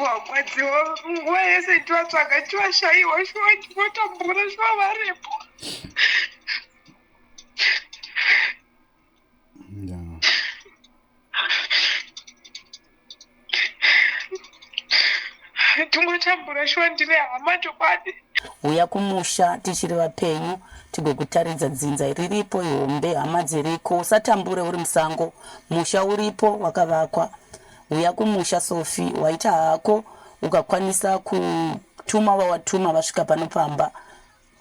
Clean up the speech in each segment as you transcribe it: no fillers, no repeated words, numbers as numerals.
wakwadziwa nguva yese tivatsvaga tivashayiwa shuwa tivotambura shuwa varipo. Tingotambura shuwa ndine hama chokwadi. Uya kumusha tichiri vapenyu tigokutaridza dzinza riripo ihombe hama dziriko usatambure uri musango musha uripo wakavakwa. Uya kumusha Sophie waita hako ukakwanisa kutuma wawatuma vasvika panopamba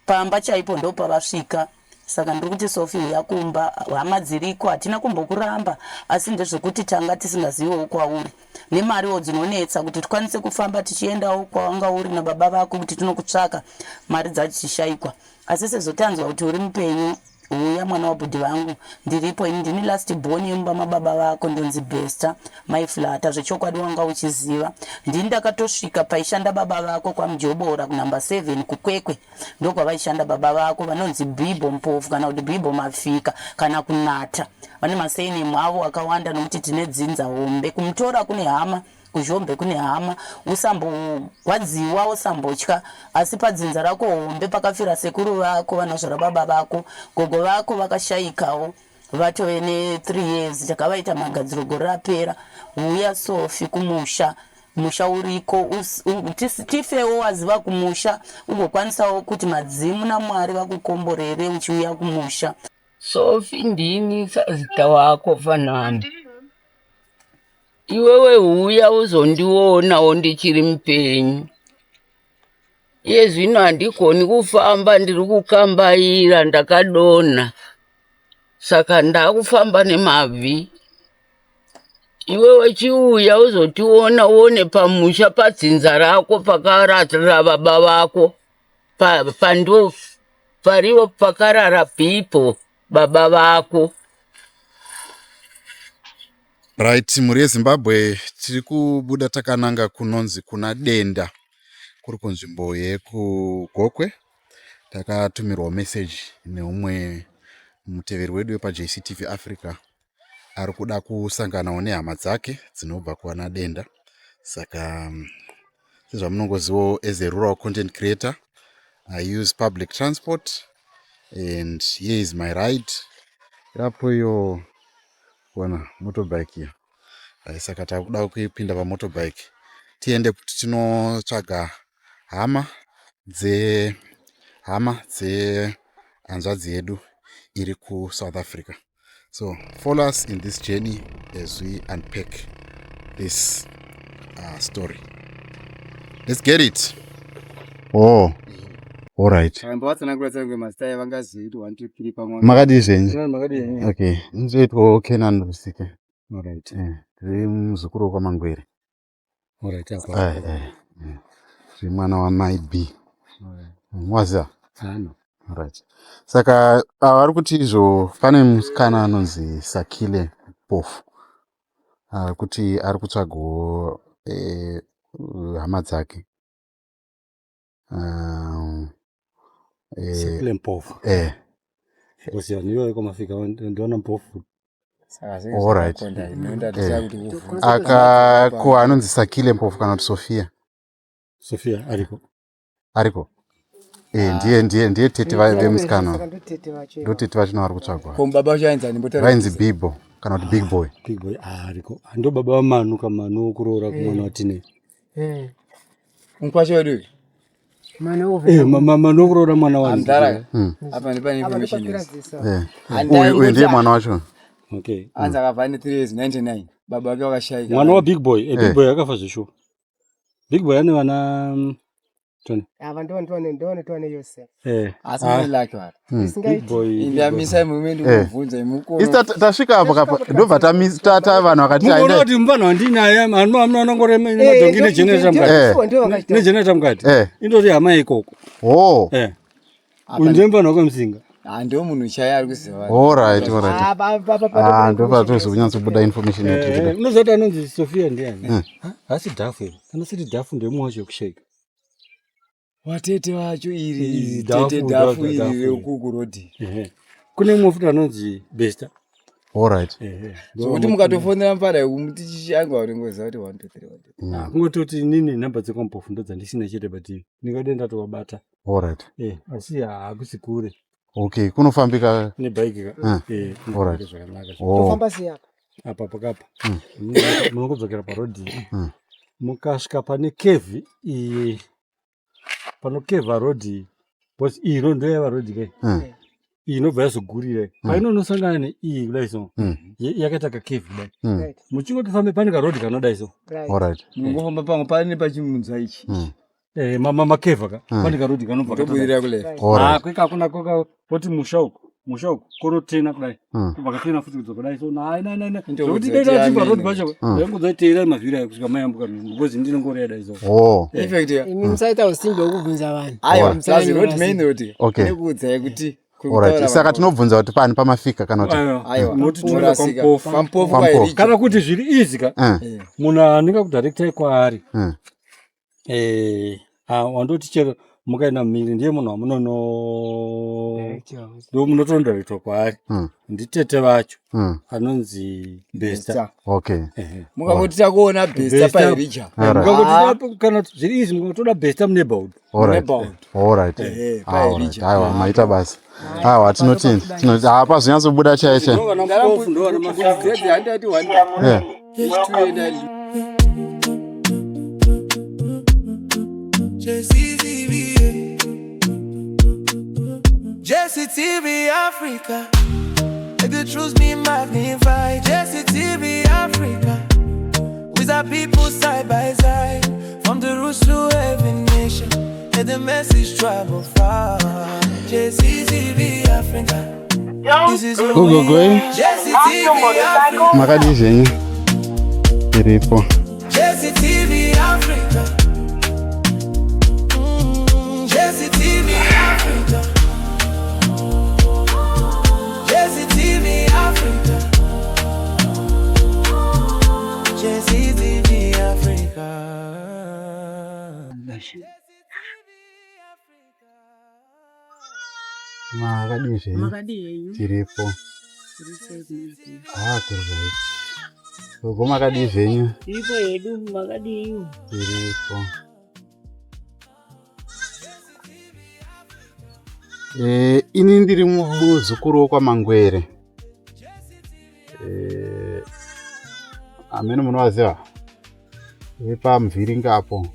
pamba chaipo ndo pavasvika. Saka ndiri kuti Sophie uya kumba hama dziriko hatina kumbokuramba asi ndezvekuti tanga tisingaziviwo kwauri nemariwo dzinonetsa kuti tikwanise kufamba tichiendawo kwawanga uri nababa vako kuti tinokutsvaka mari dzachishayikwa asi sezotanzwa kuti uri mupenyu uya mwana wabhudhi vangu ndiripo ini ndini last born yemba mababa vako ndonzi Besta maiflata zvechokwadi wanga uchiziva ndini ndakatosvika paishanda baba vako kwamujobora kunamba 7 kukwekwe ndokwavaishanda baba vako vanonzi Bhibho Mpofu kana kuti Bhibho Mafika kana kunata vane masainemu avo akawanda nokuti tine dzinza hombe kumutora kune hama kuzhombe kune hama usambogwadziwa usambotya asi padzinza rako hombe pakafira sekuru vako vanozvara baba vako gogo vako vakashayikawo vatove ne3 years takavaita magadziro gore rapera. Uya Sophie kumusha musha uriko tifewo waziva kumusha ugokwanisawo kuti madzimu naMwari vakukomborere uchiuya kumusha. Sophie ndini sazita wako Fanani. Iwewe uya uzondionawo ndichiri mupenyu. Iye zvino handikoni kufamba ndiri kukambaira ndakadona. Saka ndakufamba nemabvi. Iwewe chiuya uzotiona uone pamusha padzinza rako pakarara baba vako. Pando pariwo pakarara Bhibho baba vako. Right, muri yeZimbabwe tiri kubuda takananga kunonzi kuna denda kuri kunzvimbo yekugokwe. Takatumirwa message neumwe muteveri wedu wepa JCTV Africa ari kuda kusanganawo nehama dzake dzinobva kuwana denda. Saka sezvamunongozivawo as a rural content creator I use public transport and here is my ride. Yapo iyo kuona motorbike here. Saka takuda kuipinda pamotorbike tiende kuti tinotsvaga hama dze hanzvadzi yedu iri kuSouth Africa. So follow us in this journey as we unpack this story. Let's get it. Oh, all right. Makadi zenji. Okay, nzvetwa Kenan Rusike. All right. Tiri muzukuru kwaMangwere. All right. Mwana wa MyB. Mwaza. All right. Saka vari kuti izvo pane musikana anonzi Sakile Mpofu. Kuti ari kutsvagawo hama dzake. Sakile Mpofu. Niwe komafika ndiona Mpofu. All right. Ko anonzi Sakile Mpofu kana kuti Sophia. Sophia ariko ndiye tete vemusikana ndo tete vachino vari kutsvagwa. Baba vachainzani mbotara vainzi Bhibho kana kuti Big Boy. Ariko ndo baba vaManu kamanu kuroora kumwana watine unkwasho wedu Manu kuroora mwana wangu apa ndipane information uyu ndiye mwana wacho. Okay. Anza kavane 3 years 99 baba wake wakashayika mwana wa Big Boy. Big Boy akafa zvisho. Big Boy ane vana Tony. Ndone yose. Asana lake wala. Big Boy. Indamisa mumendo kuvunza imuko. Tasvika apo kapa ndobva tamisa vanhu vakati aenda. Munoti mvana wandinaye anongorema inodongine generator mukati. Ne generator mukati. Indori hama ikoko. Oh. Undemba nokwemsinga. Ndio munhu chaya ari kuziva. All right. Ndobva tozokunyatsobuda information yekuti. Unozoti anonzi Sophia ndiani? Asi Dafu. Anositi Dafu ndemwe wacho kushayika. Watete wacho iri tete Dafu iri rekuku rodi. Kune mwe futi anonzi Besta. Alright. Zokuti mukatofonera mpara umuti chishanga uringoziva kuti 1 2 3 kungototi nini nhamba dzekwambofu ndo dzandisina chete pati ndingade ndatowabata. Alright. Asi hakusi kure. Okay, kunofambika nebhaiki ka. Alright. Tofamba sei apa pakapa. Munongodzokera parodhi. Mukasvika pane cave iyi pano cave road but iyi ndo yava road kai. Iyi inobva yazogurira. Painonosangana neiyi kudai so. Yakaita ka cave kudai. Muchingotofamba pane ka road kanodai so. Alright. Mungofamba pamwe pane pachimunza ichi. Mama cave ka. Pane ka road kanobva katobudira kule. Kweka kuna koka poti mushauko korotena kudai. Kubva katena futi kudzoka kudai so nai. Kuti dai timba road bacho. Yangodzatera mavhiri kusvika mayambuka because ndinongoreda dai so. Effect ya. imi musaita usimbe wokubvunza vanhu. Aiwa, msazi road main road. Okay. Kuti alright. Saka tinobvunza kuti pani pamafika kana kuti. Aiwa. Noti tinoda pampofu kwairi. Kana kuti zviri easy ka. Muna ndingakudirectai kwaari. Wandoti chero mukaenda mumiri ndiye munhu wamunono ndo munotondirectwa kwaari. Nditete vacho anonzi Besta. Okay. Mukangoti takuona Besta pairicha. Mukangoti kana zviri easy mukangotoda Besta muneighborhood. Alright. Aiwa maita basa. Aiwa tinotini apa zvinyazobuda chaiche. Ndo wana mafizeti handati wanda. Jesse TV Africa, let the truth be magnified. Jesse TV Africa, with our people side by side, from the roots to every nation, let the message travel far. Jesse TV Africa, this is who we are. Jesse TV Africa, Makadizeni iripo. Jesse TV Africa. Jesse TV Africa. Jesse TV Africa. Jesse TV Africa. Makadizeni tiripo. Kurivait. Uko makadizeni. Tiripo yedu makadiyo. Tiripo. Ini ndiri muzukuru kwaMangwere. Amene munowaziva pamuvhiringa apo.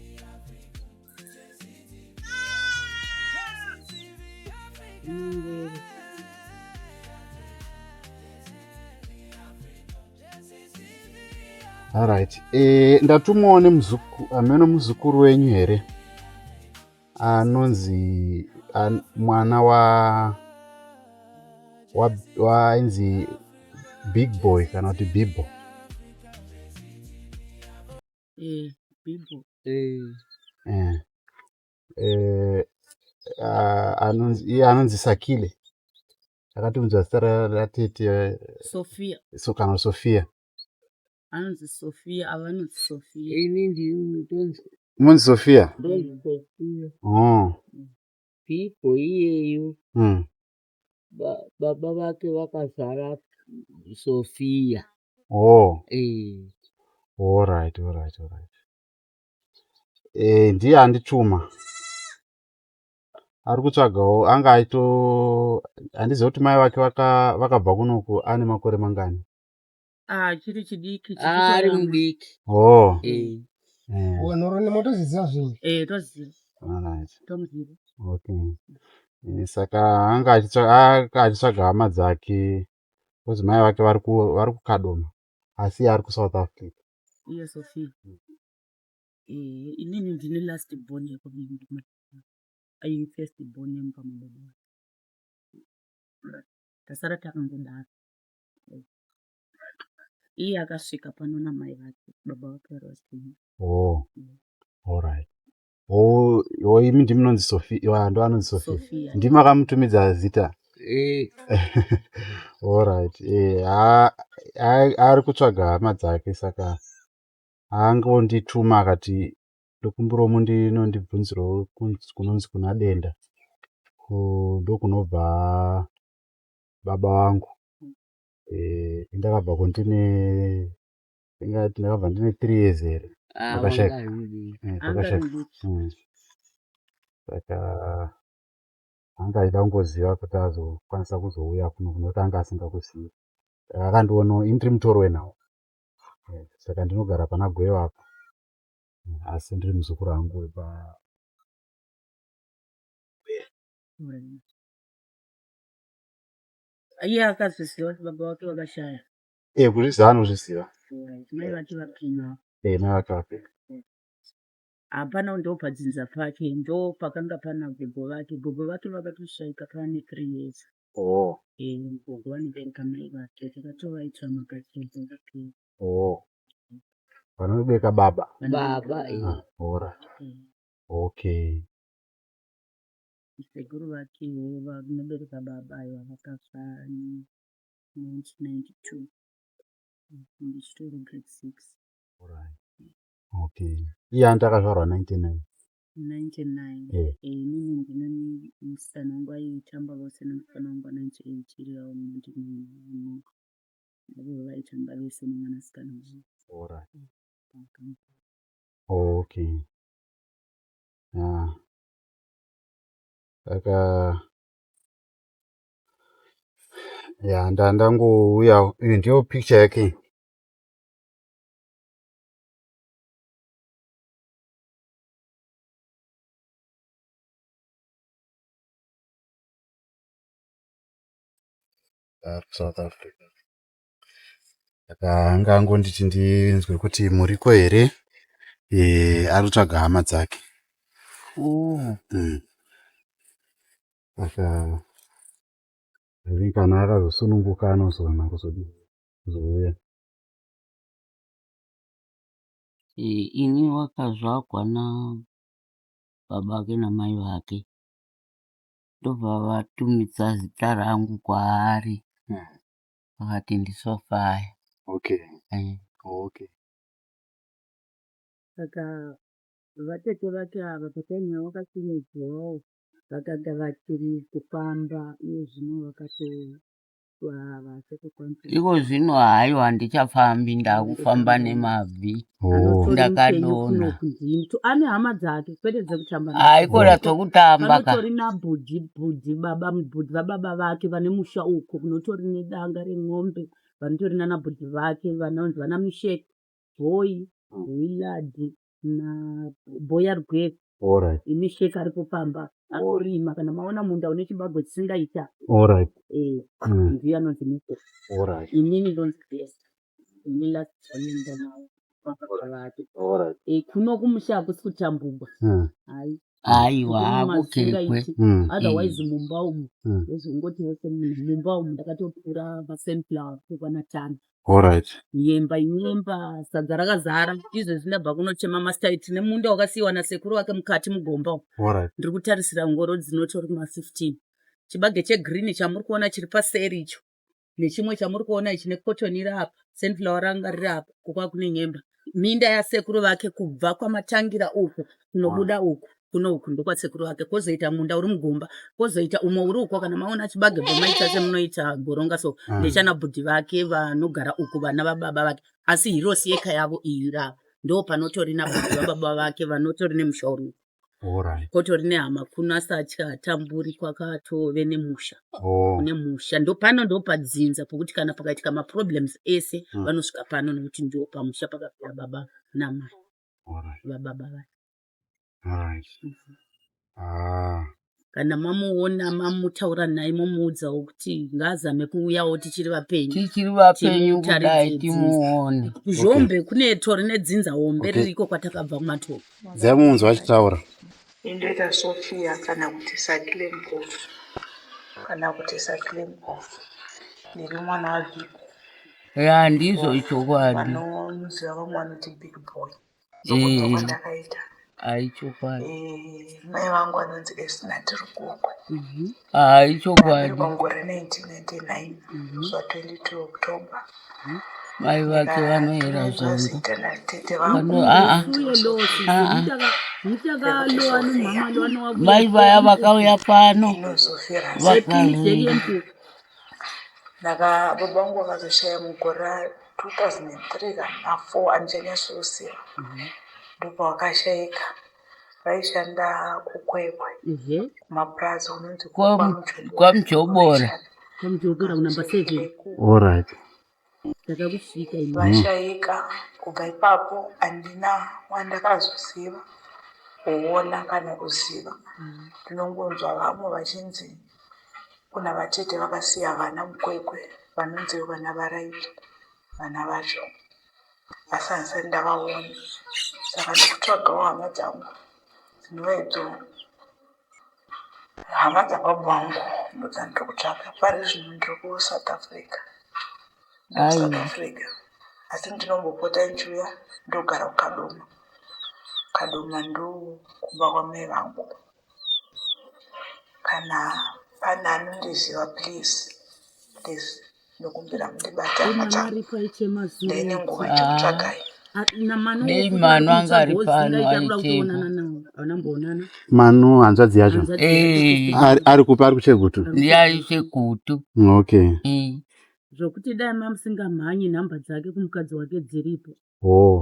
Alright. Ndatumawo amene muzukuru wenyu here anonzi mwana wainzi Big Boy kana kuti Bibo. Bibo. Anonzi Sakile. Akatumidza zita ratete Sofia. Kana Sofia. Anonzi Sofia, avanonzi Sofia. Ini ndiri mutonzi. Munzi Sofia? Sofia. Bibo iyeyo. Baba vake vakazara Sofia. Alright. Ndiye andituma. Ari kutsvagawo anga handiziva kuti mai vake vakabva kunoku ane makore mangani. Chiri chidiki. Ari mudiki. Norone motoziziva zvinhu. Toziva. Alright. Tomuziva. Okay. Saka anga achitsvaga hama dzake kuti mai vake vari kuKadoma asi ari kuSouth Africa. Iye Sofia. Inini ndine last born yako. Ayi first born yamupamababa. Tasara takangodaro. Iye akasvika pano namai vake baba vake varosini. Alright. Imi ndimunonzi Sofia, ndo anonzi Sofia. Ndimi akamutumidza zita. Alright. Ari kutsvaga hama dzake saka angondituma akati ndokumbiramo ndinondibvunzirawo kunonzi kuna Denda. Ndo kunobva baba vangu. Ndakabva ndine 3 years here. Pakashaya. Saka anga aida kungoziva kuti azokwanisa kuzouya kuno kunoti anga asingakuzivi. Akandiona indiri mutoro wenhau. Saka ndinogara pana Gweyo apa. Asi ndiri muzukuru wangu wepa Iye akazviziva kuti baba vake vakashaya. Kuzviziva anozviziva. Mai vake vapinwa. Mai vake vapinwa. Hapana ndo padzinza pake ndo pakanga pana gogo vake vakatoshaika pane 3 years. Gogo vanobereka mai vake takatovaitwa makatedza vake. Vanobeka baba. Baba. Okay. Sekuru vake vanobereka baba vakafa 1992. Ndichitori grade 6. Alright. Okay. Iye andakazvarwa 99. 99. Inini ndine musana wangu aitamba vose nemusana wangu 98 iri awo ndino vaitamba vese nemwanasikana wangu. Alright. Okay. Saka ndangouya ndiyo picture yake. South Africa. Saka anga angonditi ndinzwe kuti muriko here. Aritsvaga hama dzake. Saka kana akazosununguka anozoona kuzouya. Ini wakazvakwa na baba vake namai vake. Ndobva vatumidza zita rangu kwaari. Vakati ndiSophia. Okay. Okay. Saka vatete vake ava patainha vakasimudzwawo vakaga vachiri kufamba iye zvino vakatova vasekokwanisa. Iko zvino hayo handichafambi ndakufamba nemabvi. Ndakadona. Ane hama dzake kwete dzekutamba. Haikona dzokutamba. Vanotori nabhudhi vababa vake vane musha uko kunotori nedanga remwombe vanotori nanabhudhi vake vanonzi vana Misheki, Boyi, Willard na Boya Rugwevu. Alright. Misheki ari kupamba akurima kana maona munda une chibagwe chisingaita. Alright. Ndiye anonzi Misheki. Alright. Inini ndonzi Best. Ini last oyenda nawo vakavati. Alright. Kuno kumusha kusi kutambugwa. Aiwa akukekwe. Otherwise mumba umu ngoti wese mumba umu ndakatopura masunflower kwana tani. Alright. Nyemba sadza rakazara izvo zvinabva kunochema mastaiti nemunda wakasiiwa nasekuru wake mukati mugomba. Alright. Ndiri kutarisira ngoro dzinotori 15. Chibage chegreen chamuri kuona chiri paseri icho nechimwe chamuri kuona ichi necotton iri apa sunflower ranga riri apa kukwa kune nyemba. Minda yasekuru vake kubva kwamatangira uku kunobuda uku kuno uku ndokwasekuru vake kwozoita munda uri mugomba kwozoita umwe uri uko kana maona chibage bomaita semunoita goronga so ndechanabhudhi vake vanogara uku vana vababa vake asi hirosi yeka yavo iyira ndo panotori nabhudhi vababa vake vanotori nemushauri. Alright. Kotori nehama kuna satya tamburi kwakatove nemusha. Nemusha ndo pano ndo padzinza pokuti kana pakaitika maproblems ese vanosvika pano nokuti ndo pamusha pakafira baba namai. Vababa vake. Alright. Kana mamuona mamutaura naye momuudzawo kuti ngazame kuuyawo tichiri vapenyu kudai timuone. Zhombe kune tori nedzinza hombe ririko kwatakabva kumatoro. Dzamunzwa achitaura. Indoita Sophia kana kuti Saklembof. Ndiri mwana waDhiku. Ndizvo ichokwadi. Vanomuziva vamwe vanoti Big Boy. Ndokubva kwandakaita. Aichokwadi. Mai vangu vanonzi Esnat Rugogwe. Aichokwadi. Pangore 1999 zuva 22 October. Mai vake vanoera zvongo. Mai vaya vakauya pano. Naka baba wangu akazoshaya mugore 2003 kana 4 anjenyasusiwa ndipo wakashayika vaishanda kukwekwe mapurazi unonzi Kwamjobora. Kwamjobora unamba 7. Alright. Takakusvika ino. vashayika kubva ipapo andina wandakazoziva kuona kana kuziva ndinongonzwa vamwe vachinzi kuna vatete vakasiya vana mukwekwe vanonzi vana varaiti vana vacho asi hanisati ndavaona saka ndikutsvagawo hama dzangu dzinova idzo hama dzababa vangu ndodzandiri kutsvaga pari zvino ndiri kuSouth Africa South Africa asi ndinombopota nchiuya ndogara kukadoma kadoma ndo kumba kwamai vangu kana pana anondiziva please nokumbira mundibata hama dzangu ndine nguva ndikutsvagai Dei Manu angari pano aichema. Manu hanzvadzi yacho ari kupi, ari kuChegutu? Ndiye Chegutu. Okay. Zvokuti dai mamusingamhanyi nhamba dzake kumukadzi wake dziripo.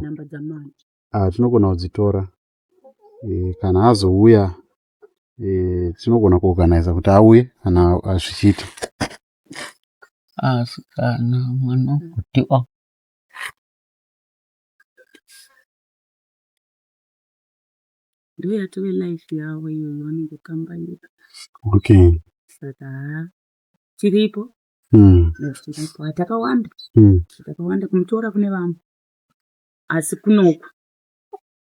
Nhamba dzamai. Tinogona kudzitora kana azouya tinogona kuorganiza kuti auye kana azvichiita. Asikana mwana kuti Ndio yatove life yavo iyoyo vanenge kambanira. Okay. Saka chiripo. Chiripo hatakawanda. Hatakawanda kumutora kune vamwe. Asi kunoku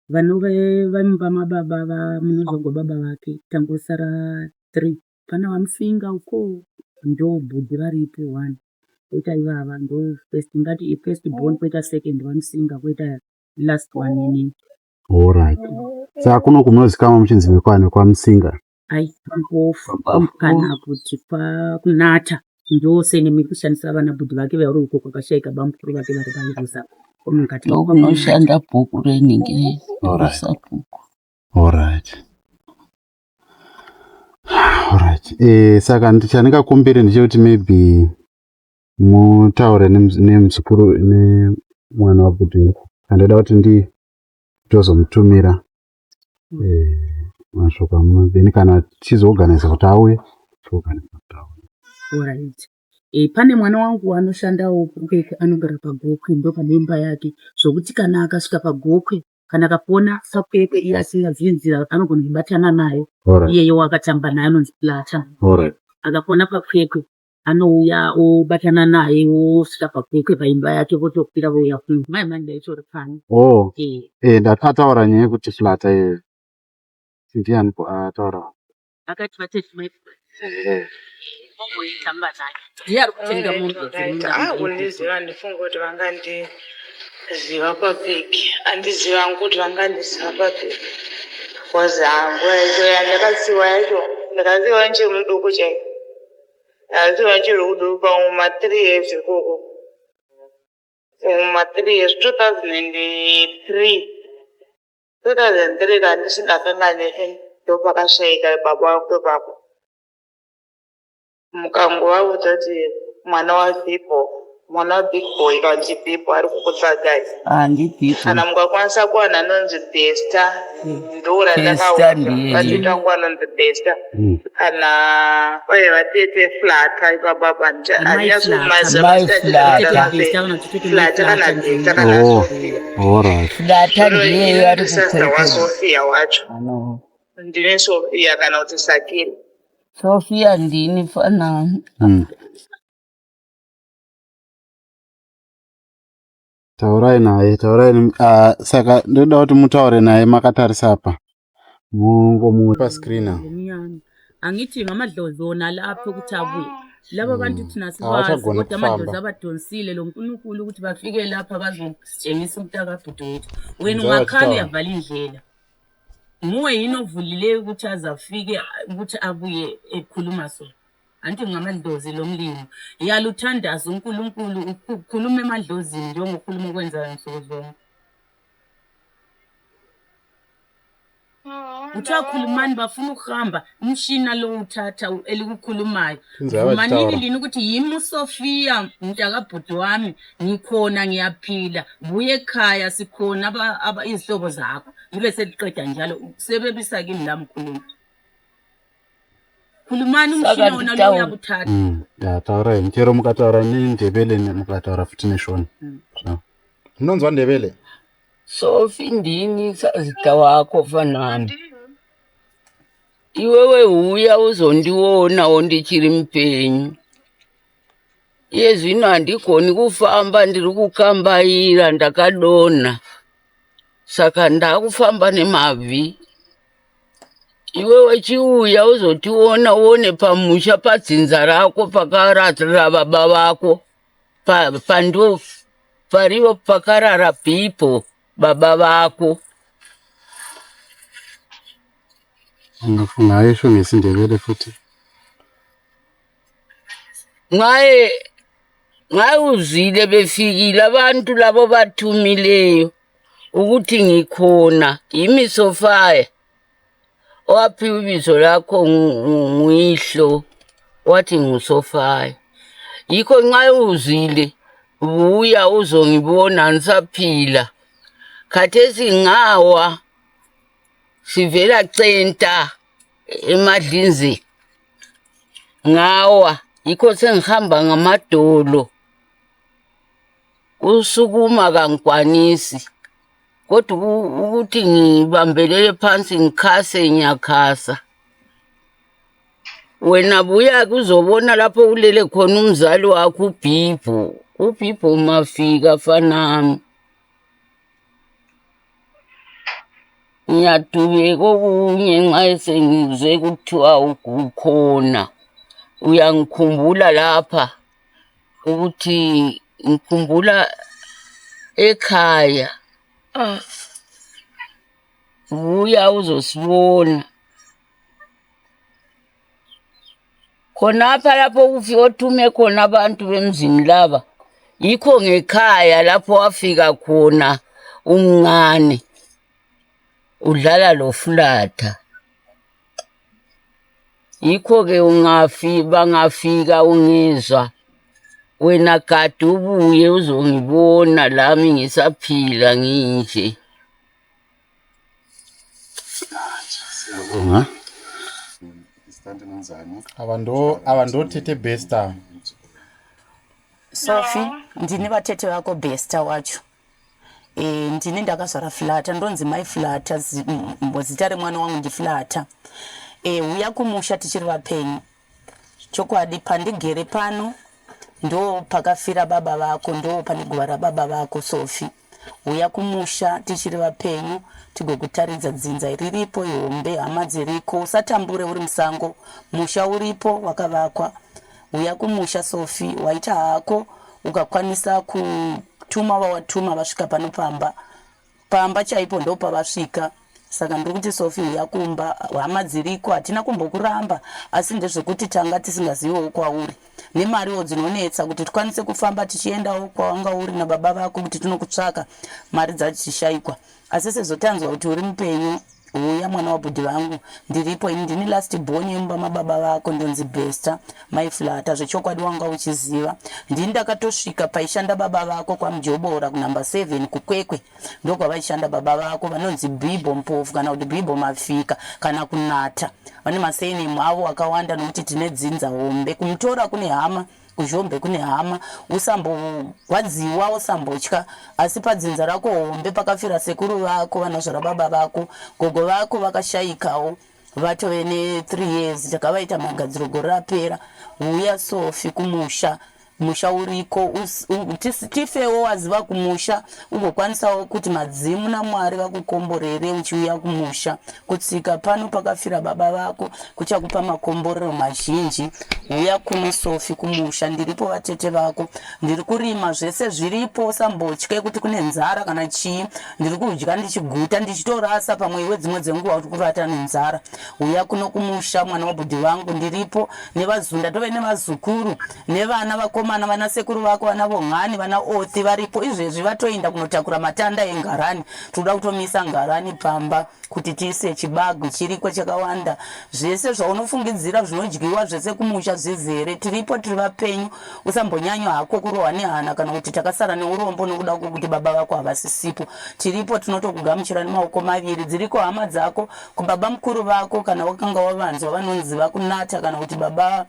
vanove vamimba mababa munozongo baba vake tangosara 3. Pana vamusinga uko ndo bhudhi varipo 1. Koita ivava ndo first born, koita second vamusinga, koita last one ini. Alright. Saka kuno kumunozikama muchinzi mekwane kwamusinga. Ai mpofu kana kuti kunata ndose nemikushandisa vana bhudhi vake vari uko kwakashayika bamukuru vake vari pairusa komukati nokunoshanda bhuku reningirezi. Alright. Saka chandingakumbire ndechekuti maybe mutaure nemuzukuru nemwana wabhudhi kandoda kuti tozomutumira mashoko amabini kana tichizoorganiza kuti auye toorganiza kuti auye. Alright. Pane mwana wangu anoshandawo anogara paGokwe ndo pane imba yake zvokuti kana akasvika paGokwe kana akapona sakwekwe iye asingazii nzira anogona kubatana naye iyeyo akatamba naye anonzi Plata. Akapona pakwekwe anouya obatana naye osvika pakwekwe paimba yake votokwira vouya kuno mai manda ichori pano. Ndataura nyaya yekuti Plata iyeyo ndiani ataura akati vatete mai omboitamba naye ndiye ari kutenga munhu undiziva ndifunga kuti vangandiziva papiki andiziva kuti vangandiziva papiki kozi nguva yacho yandakasiwa yacho ndakasiwa nchiri muduku chaiko ndakasiwa nchiri muduku pamuma 3 years ikoko pamuma 3 years 2003 kandisingasangane ndopakashayika baba wakwe papo mukangovaudza kuti mwana Big Boy kanzi Pipo ari kukutsvagai. Kana mukakwanisa kuwana anonzi Besta ndora ndakaona vachita nguva anonzi Besta kana uye vatete Flata ipapapa Flata kana Besta kana Sofia. Flata ndiye ari kukwekwe Sofia wacho ndine Sofia kana kuti Sakiri. Sofia ndini fanana. Taurai naye saka ndoda kuti mutaure naye makatarisa apa mungomupa screen. Angiti ngamadlozi ona lapho ukuthi abuye laba bantu thina sibazi kodwa amadlozi abadonsile lo nkulunkulu ukuthi bafike lapha bazotshengisa umntaka bhuti wethu wena ungakhani yavala indlela muwe yini ovulile ukuthi azafike ukuthi abuye ekhuluma so anti ngamadlozi lomlimo yaluthandaza uNkulunkulu ukukhuluma emadlozini njengokhuluma ukwenza insuku zonke. kuthiwa khulumani bafuna ukuhamba umshina lo uthatha elikukhulumayo manini lini ukuthi yimi uSofia mntakabhuti wami ngikhona ngiyaphila buye ekhaya sikhona izihlobo zakho ngibe seliqeda njalo sebebisa kimi la mkhulumi khulumani umshina wona lo uyakuthatha ya taura mtero mukataura neNdebele nemukataura futhi neshona munonzwa Ndebele Sofi ndini sazita wakho fanami iwewe uya uzondiwona ondichiri mpenyu yezvino handikoni kufamba ndiri kukambaira ndakadona saka ndakufamba nemabvi iwewe chiuya uzotiona uone pamusha padzinza rako pakarara baba vako pandofu parivo pakarara pipo baba vako ngafunga isho ngesindebele futhi ngaye uzile befikile abantu labo bathumileyo ukuthi ngikhona yimi Sofia waphiwa ibizo lakho nguyihlo wathi nguSofia yikho nxa uzile buya uzongibona ngisaphila khathesi ngawa sivela centa emadlinzi ngawa yikho sengihamba ngamadolo usukuma kangikwanisi kodwa ukuthi ngibambelele phansi ngikhase ngiyakhasa wena buya kuzobona lapho ulele khona umzali wakho uBhibho mafika fanami ngiyadubeka okunye nxa esengizwe kuthiwa ukhona uyangikhumbula lapha ukuthi ngikhumbula ekhaya buya uzosibona khonapha lapho kufika othume khona abantu bemzini laba yikho ngekhaya lapho wafika khona umncane udlala lo Flatha yikho ke bangafika ungizwa wena kade ubuye uzongibona lami ngisaphila nginje abantu thethe Besta Sophie ndini vatete vako Besta wacho ndini ndakazvara Flatha ndonzi mai Flatha zita remwana wangu ndi Flatha uya kumusha tichiri vapenyu chokwadi pandigere pano ndo pakafira baba vako ndo panigwara baba vako Sophie uya kumusha tichiri vapenyu tigokutaridza dzinza riripo ihombe hama dziriko usatambure uri musango musha uripo wakavakwa uya kumusha Sophie waita hako ukakwanisa kutuma vawatuma vasvika pamba chaipo ndo pavasvika saka ndiri kuti Sophie uya kumba hama dziriko hatina kumbokuramba asi ndezvekuti tanga tisingaziviwo kwauri nemariwo dzinonetsa kuti tikwanise kufamba tichiendawo kwawanga uri nababa vako kuti tinokutsvaka mari dzatishayikwa asi sezotanzwa kuti uri mupenyu uya mwana wabhudhi vangu ndiripo ini ndini last born yemba mababa vako ndonzi Besta mai Flatha zvechokwadi wanga uchiziva ndini ndakatosvika paishanda baba vako kwaMujobora kunamba 7 kukwekwe ndokwavaishanda baba vako vanonzi Bhibho Mpofu kana kuti Bhibho Mafika kana kunata vane maseni avo akawanda nokuti tine dzinza hombe kumutora kune hama kuzhombe kune hama usambogwadziwa usambotya asi padzinza rako hombe pakafira sekuru vako vanozvara baba vako gogo vako vakashayikawo vatove ne3 years takavaita magadziro gore rapera uya Sophie kumusha musha uriko tifewo waziva kumusha ugokwanisawo kuti madzimu naMwari vakukomborere uchiuya kumusha kutsika pano pakafira baba vako kuchakupa makomborero mazhinji uya kuno Sophie kumusha ndiripo vatete vako ndiri kurima zvese zviripo sambotye kuti kune nzara kana chii ndiri kudya ndichiguta ndichitorasa pamwe iwe dzimwe dzenguva kuti kuvata nenzara uya kuno kumusha mwana wabhudhi vangu ndiripo nevazunda tove nevazukuru nevana vako vakomana vana sekuru vako vana Bongani vana Othi varipo izvezvi vatoenda kunotakura matanda engarani toda kutomisa ngarani pamba kuti tiise chibagu chiriko chakawanda zvese zvaunofungidzira zvinodyiwa zvese kumusha zvizere tiripo tiri vapenyu usambonyanya hako kurohwa nehana kana kuti takasara neurombo nokuda kwokuti baba vako havasisipo tiripo tinotokugamuchira nemaoko maviri dziriko hama dzako kubaba mukuru vako kana wakanga wavanzwa vanonzi vakunata kana kuti baba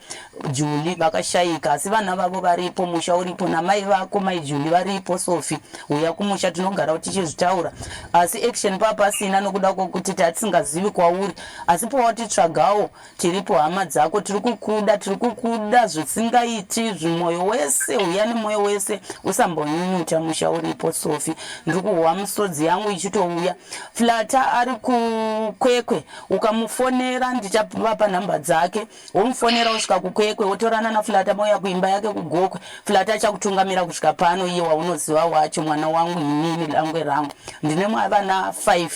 Julie vakashayika asi vana vavo varipo musha uripo namai vako mai Julie varipo Sophie uya kumusha tinogara kuti tichizvitaura asi action papasina nokuda kwokuti tatisingazivi kwauri asi powatitsvagawo tiripo hama dzako tiri kukuda zvisingaiti zvimwoyo wese uya nemwoyo wese usambonyunyuta musha uripo Sophie ndiri kuhwa musodzi yangu ichitouya Flata ari kukwekwe ukamufonera ndichapa namba dzake womufonera usvika kukwekwe wotorana na Flata moya kuimba yake kugokwe Flata achakutungamira kusvika pano iye waunoziva wacho mwana wangu inini langwe rangu ndine vana 5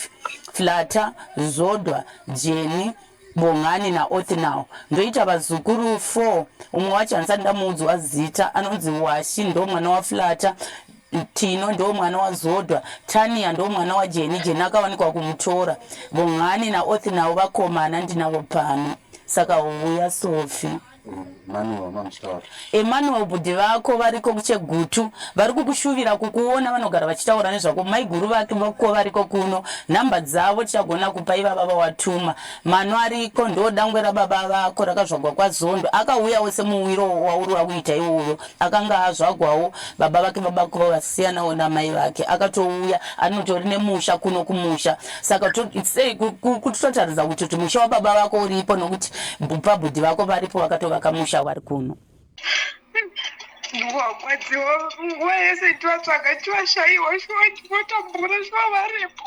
Flata Zodwa Jenny Bongani na Othi nawo ndoita vazukuru 4 umwe wacho ansandamudzwa zita anonzi Washi ndo mwana wa Flata Tino ndo mwana wa Zodwa Tania ndo mwana wa Jenny akawanikwa kumutora Bongani na Othi nawo vakomana ndinavo pano saka uya Sophie Emmanuel budhi vako variko kuchegutu vari kukushuvira kukuona vanogara vachitaura nezvako maiguru vake vako variko kuno namba dzavo tichagona kupa ivava vawatuma mano ariko ndo dangwe rababa vako rakazvagwa kwaZondo akauya wese muwiro wauri wakuita iwoyo akanga azvagwawo baba vake babako vasiyanawo namai vake akatouya anotori nemusha kuno kumusha saka kuti totaridza kuti musha wababa vako uripo nokuti pabudhi vako varipo vakatovaka musha vari kuno wakwadziwa nguva yese tivatsvaga tivashayiwa shuwa tivotambura shuwa varipo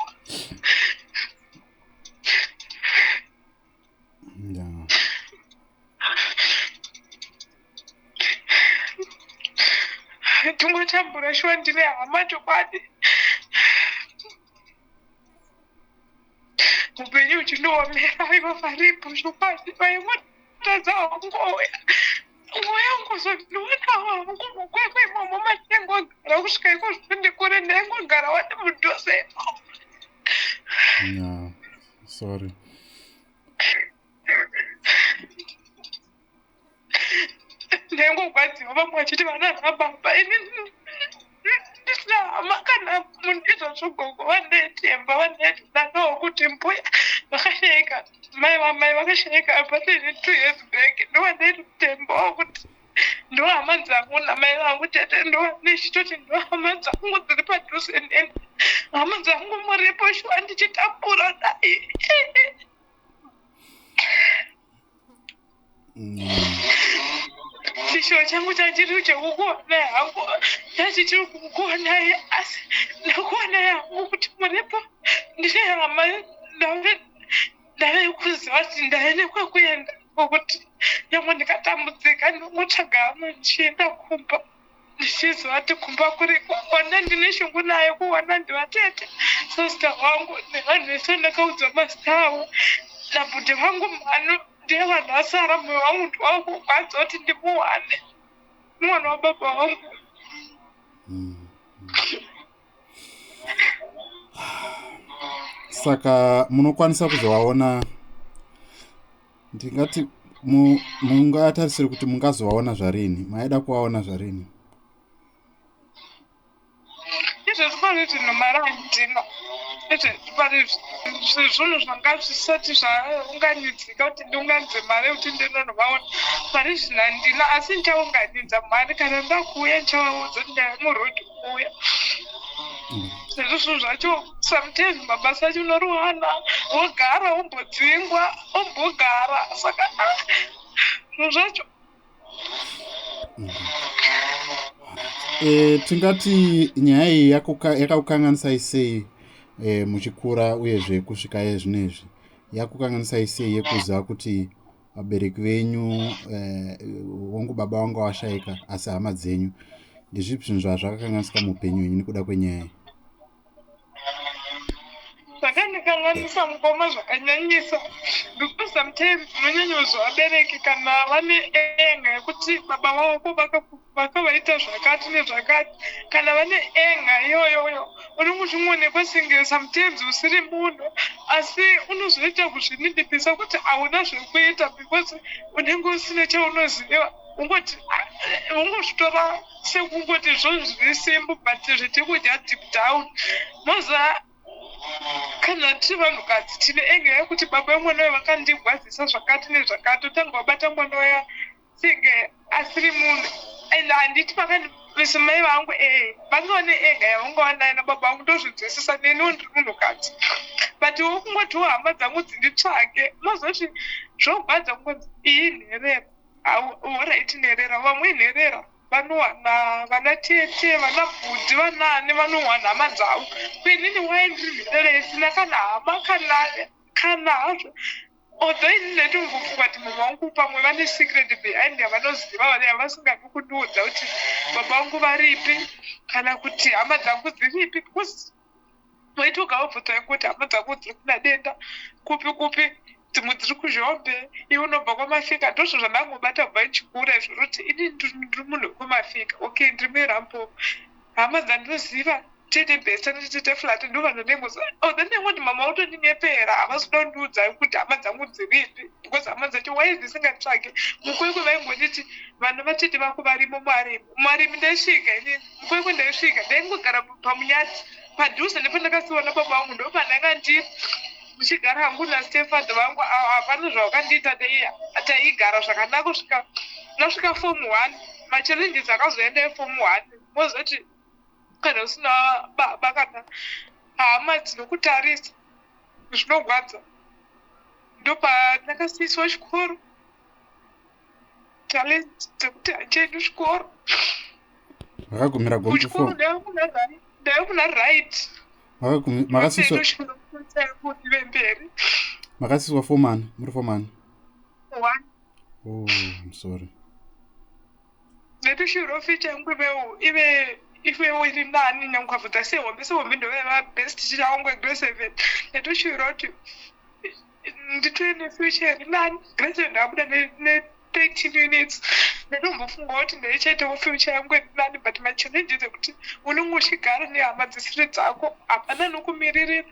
tingotambura shuwa ndine hama chokwadi upenyu uchindoomera ivo varipo chokwadi vaimotadza wangoya mwoyo ngozondiona wangu mukwekwe imomo matengogara kusvika iko zvondikure ndaingogara wati mudhosepo no sorry ndaingogwadziwa vamwe vachiti vana nababa ini ndisina hama kana munhu izvozvogogo vandetemba vandetidanawo kuti mbuya vakashayika mai vamai vakashayika apatini 2 years back ndovandetembawo kuti ndo hama dzangu namai vangu tete ndovanechitoti ndo hama dzangu dziri padhuze neni hama dzangu muripo shuwa ndichitambura dai chishuwa changu chachiri chekukuonai hangu chachichiri kukuonai asi ndakuonai hangu kuti muripo ndine hama ndave kuziva kuti ndave kwekuenda kokuti nyangwe ndikatambudzika ndinotsvaga hama ndichienda kumba ndichiziva kuti kumba kuriko ona ndine shungu naye kuona ndivatete sosita wangu nevanhu vese ndakaudza mazita avo nabhudhi vangu mhano ndiye vanhu vasara mwoyo wangu ndiwakugwadza kuti ndimuwane mwana wababa wangu saka munokwanisa kuzovaona ndingati mungatarisire kuti mungazovaona zvarini maida kuvaona zvarini izvezvi pari zvino mari handina izvezvi pari zvinhu zvanga zvisati zvaunganidzika kuti ndiunganidze mari kuti ndinonovaona pari zvino handina asi ndichaunganidza mari kana ndakuuya ndichavaudza kuti ndave murodhi kuuya nezvo zvinhu zvacho sometimes mabasa acho unoruhana wogara wombodzingwa wombogara saka zvinhu zvacho tingati nyaya iyi yakakukanganisai sei muchikura uyezve kusvika zvinezvi yakukanganisai sei yekuziva kuti vabereki venyu wangu baba wanga washayika asi hama dzenyu ndezvipi zvinhu zvazvakakanganisika muupenyu hwenyu nekuda kwenyaya zvakane zvinondikanganisa mukoma zvakanyanyisa because sometimes unonyanyozvabereki kana vane enga yekuti baba vavo vakavaita zvakati nezvakati kana vane enga iyoyoyo unongochimwonekwa senge sometimes usiri munhu asi unozoita kuzvinidipisa kuti hauna zvekuita because unenge usina chaunoziva ungoti ungozvitora sekungoti izvozvo zviri simple but zviti kudya deep down moza kana tiri vanhukadzi tine enga yekuti baba vemwana uyo vakandigwadzisa zvakati nezvakati utanga wabata mwana uya senge asiri munhu and handiti vakandivisa mai vangu vanga ne enga yavanga wanayo nababa vangu ndozvinzwisisa neniwo ndiri munhukadzi but wokungoti hama dzangu dzinditsvake mozoti zvogwadza kungonzi iyi nherera alright nherera vamwe nherera vanowana vana tete vana bvudzi vanani vanowana hama dzavo kuinini waindiri nherera isina kana hama kana hazvo although ini ndaitongofunga kuti mama vangu pamwe vane secret behind yavanoziva vane havasingadi kundiudza kuti baba vangu varipi kana kuti hama dzangu dziripi because waitoga wabvunza kuti hama dzangu dziri kuna denda kupi dzimwe dziri kuzhombe iwe unobva kwamafika ndozvo zvandangobata bva chikura izvo kuti ini ndiri munhu wekwamafika okay ndiri murambo hama dzandinoziva tete bhesa netete flat ndo vanonengoza nengoti mama utoninyepera havasi kudondiudza kuti hama dzangu dziripi because hama dzati wai dzisingatsvake mukwekwe vaingonditi vana vatete vako varimo mwarimi ndaisvika inini mukwekwe ndaisvika ndaingogara pamunyati padhuze nepandakasiwa nababa vangu ndo pandanga ndiri ndichigara hangu nastefadha vangu hapana zvavakandiita taigara zvakanaka kusvika nasvika form 1 machallenges akazoenda eform 1 mozoti kana usina baba kana hama dzinokutarisa zvinogwadza ndopandakasiiswa chikoro talent dzekuti handichaendi chikoro vakagumira kuchikoro ndaikuna right makasiswa fomani muri fomani 1 I'm sorry netochirofi changu ivewo iri nani nyankabvudza sehombe ndoveva best chichaongo grade 7 netochiroti nditore nefuture iri nani grade 7 ndabuda ne13 units ndotombofunga kuti ndaichaitawo future yangu iri nani but machallenges ekuti unenge uchigara nehama dzisiri dzako hapana nokumiririra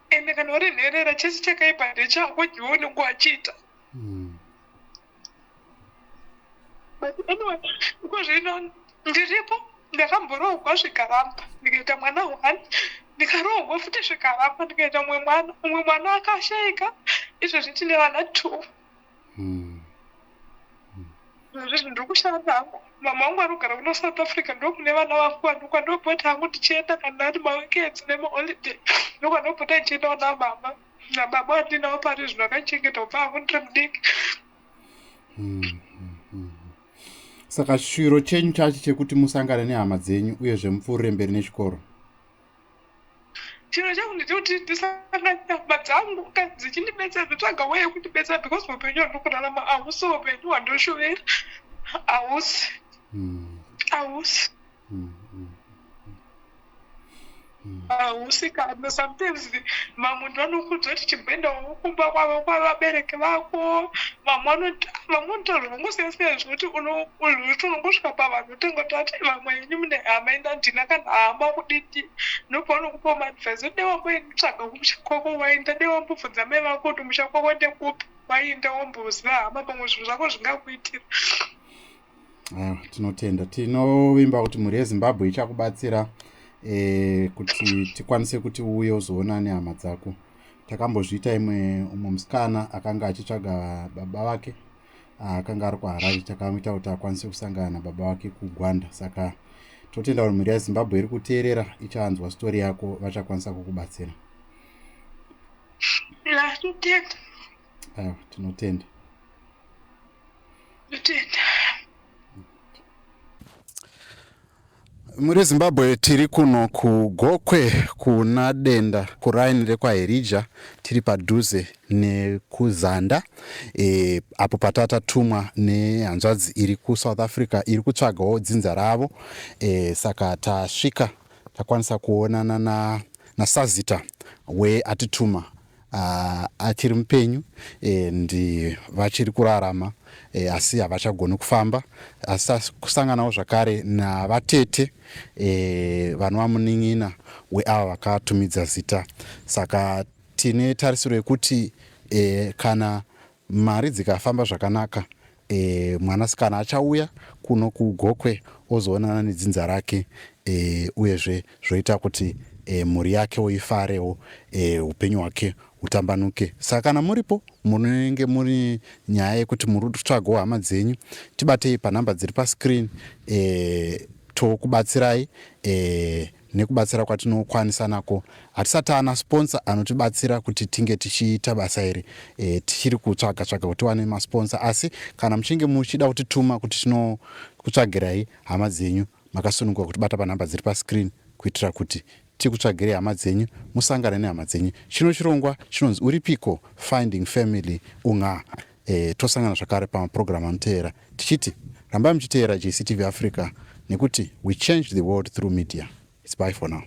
ende kana uri nherera chese chakaipa ndechako ndiwe unenge wachiita but anyway ikozvino ndiripo ndakamborogwa zvikaramba ndikaita mwana 1 ndikarogwa futi zvikaramba ndikaita umwe mwana akashayika izvozvi tine vana 2 izvozvi ndiri kushanda hangu mama vangu anogara kuno South Africa ndokune vana vangu vanokwanobota hangu tichienda kana ari maweekends nemaholiday ndokwanobota tichiendawo namama nababa vandinawo pari zvino akachengeta kubva hangu ndiri mudiki saka shiro chenyu chacho chekuti musangane nehama dzenyu uyezve mupfuurire mberi nechikoro chiro changu ndechekuti ndisangane nehama dzangu kana dzichindibetsera nditsvaga way yekundibetsera because upenyu hwandiri kurarama hausi upenyu hwandoshovera hausi hausi kana sometimes mamwe ndivanokuudza kuti chimboenda kumba kwavo kwavabereki vako vamwe vanotaura vangosiyasiyana zvekuti unongosvika pavanhu utengotati vamwe yenyu mune hama enda ndina kana hama kuditi ndopaanokupawo maadvise dai wamboitsvaga kumusha kwako waenda dai wambobvunza mai vako kuti musha kwako ndekupi waenda wamboziva hama pamwe zvinhu zvako zvingakuitira tinotenda tinovimba kuti mhuri yezimbabwe ichakubatsira kuti tikwanise kuti uye uzoona nehama dzako takambozviita umwe musikana akanga achitsvaga baba vake akanga ari kuHarare takamuita kuti akwanise kusangana nababa vake kuGwanda saka totenda kuti mhuri yezimbabwe iri kuteerera ichaanzwa stori yako vachakwanisa kukubatsira tinotenda muri Zimbabwe tiri kuno kuGokwe kuna denda kuraini rekwaHerija tiri padhuze nekuzanda apo patatatumwa nehanzvadzi iri kuSouth Africa iri kutsvagawo dzinza ravo saka tasvika takwanisa kuonana naSazita weatituma achiri mupenyu ndi vachiri kurarama asi havachagoni kufamba, asi kusanganawo zvakare navatete vanova munin'ina weava vakatumidza zita. Saka tine tarisiro yekuti kana mari dzikafamba zvakanaka, mwanasikana achauya kuno kuGokwe ozoonana nedzinza rake, uyezve zvoita kuti mhuri yake uifarewo, upenyu hwake utambanuke. Saka kana muripo munenge muri nyaya yekuti muri kutsvagawo hama dzenyu, tibatei panhamba dziri pascreen, tokubatsirai nekubatsira kwatinokwanisa nako. Hatisati ana sponsor anotibatsira kuti tinge tichiita basa iri, tichiri kutsvaga kuti wane masponsor, asi kana muchinge muchida kutituma kuti tinokutsvagirai hama dzenyu, makasununguka kuti bata panhamba dziri pascreen kuitira kuti tikutsvagire hama dzenyu, musangane nehama dzenyu. Chino chirongwa chinonzi Uripiko Finding Family Unga. Tosangana zvakare pamapurogiramu anoteera tichiti rambai muchiteera JCTV Africa, nekuti we change the world through media. It's bye for now.